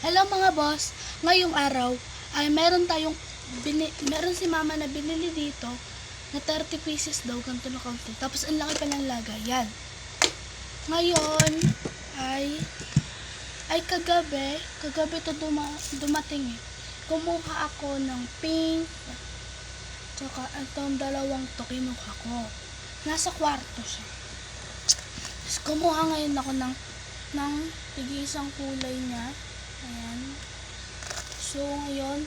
Hello mga boss, ngayong araw ay meron si mama na binili dito na 30 pieces daw, ganito na kaunti. Tapos ang laki pa ng lagayan. Ngayon ay kagabi to dumating eh. Kumuha ako ng pink, tsaka itong dalawang to kinuha ko. Nasa kwarto siya. Tapos kumuha ngayon ako ng tig-isang kulay niya. Ayan. So, ngayon,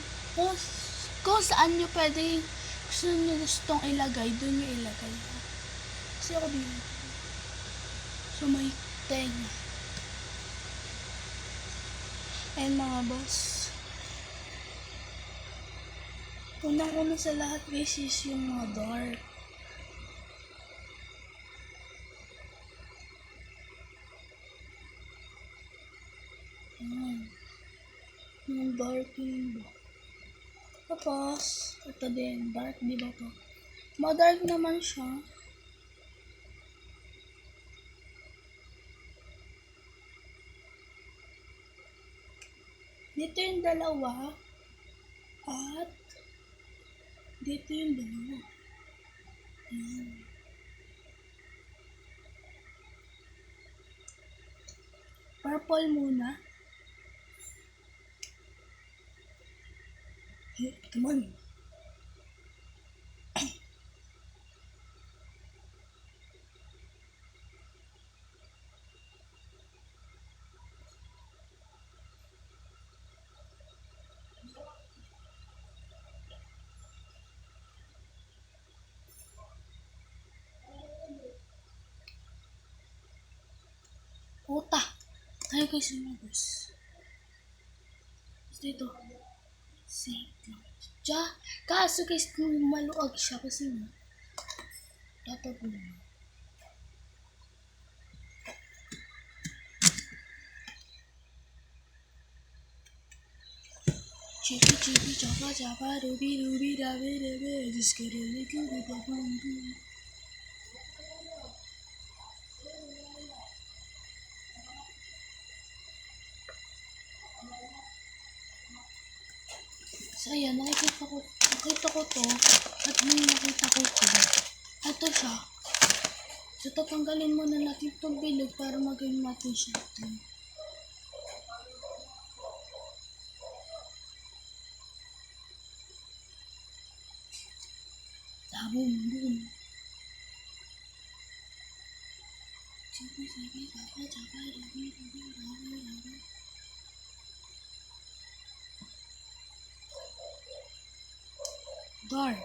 kung saan nyo pwede, gusto nyo gustong ilagay, doon nyo ilagay. Kasi ako dito. So, may tenga. Ayan mga boss. Unang-una sa lahat guys is yung mga dark. Ayan. Yung dark yun ba? Tapos, ito din, dark, di ba to? Dark naman siya. Dito yung dalawa. At, dito yung dalawa. Ayan. Purple muna. Hey, come on. Puta. Tayo guys yung boss. Dito. Safe lang. Kaso guys, maluag siya kasi tatago na. Chipi, chapa, rubi, rabe, just get a little bit of bamboo. So, ayan, nakita ko to, at nung nakita ko ito, ito siya. So, tatanggalin muna natin itong bilog para magawin natin siya ito. Boom. Chipi, chapa, rubi, rabe. Dark.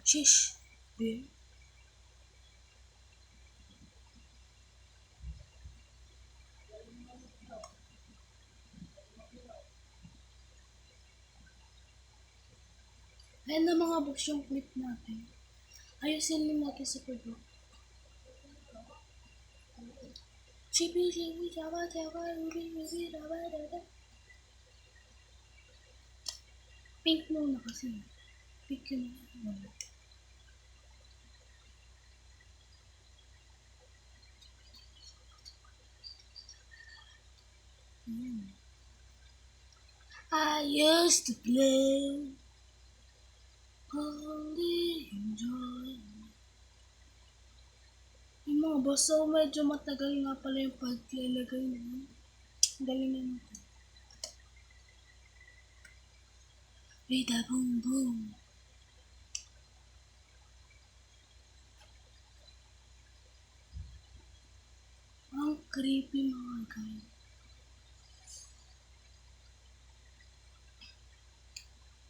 Shish. Yeah. Ayan na mga boss yung clip natin. Ayusin din natin sa pagod. Chipi, chapa, rubi, rabe. Pink muna kasi. Pink yun muna. I used to play, only enjoy. Yung mga boss, so medyo matagal nga pala yung paglalagay niya. Galingan natin. With a boom boom. Ang creepy mga guys.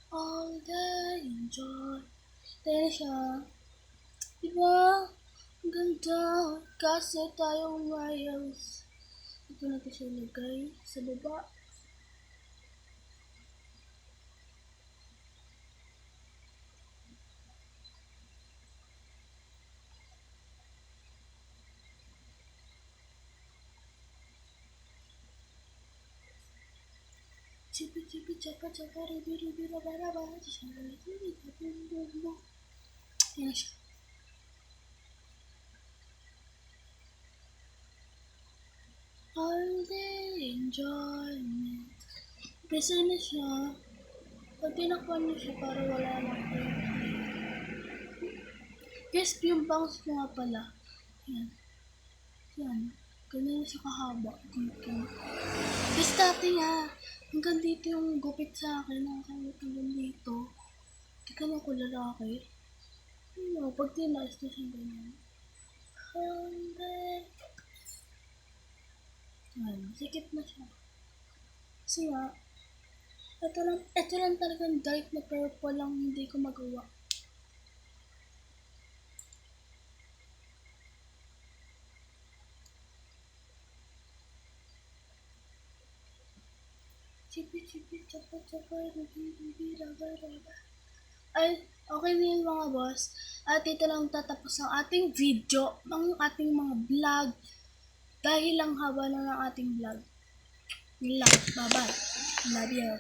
All day enjoy. Tayo siya. Diba? Ang ganda. Kasi tayong mayos. Ito natin siya ilagay sa baba. Chipi chipi chapa chapa ribi ribi raba raba. Yan siya. All day enjoyment. Pesa na siya. Pag tinakpan niyo siya para wala lang kayo. Guys, yung bangs ko nga pala. Yan. Yan. Ganyan siya kahaba. Dito. Guys, dati nga. Hanggang dito yung gupit sa akin. Hanggang dito. Hindi ka na ko lalaki. Ano, pag tinaas na siya ganyan. Yan. Sikip na siya. Kasi nga, ito lang talagang dark na purple lang hindi ko magawa. Chipi chipi chapa chapa rubi rubi raba raba. Ay, okay na yun mga boss. At ito lang tatapos ang ating video, ang ating mga vlog. Dahil lang haba na ng ating vlog. Yun lang. Bye-bye. Love you.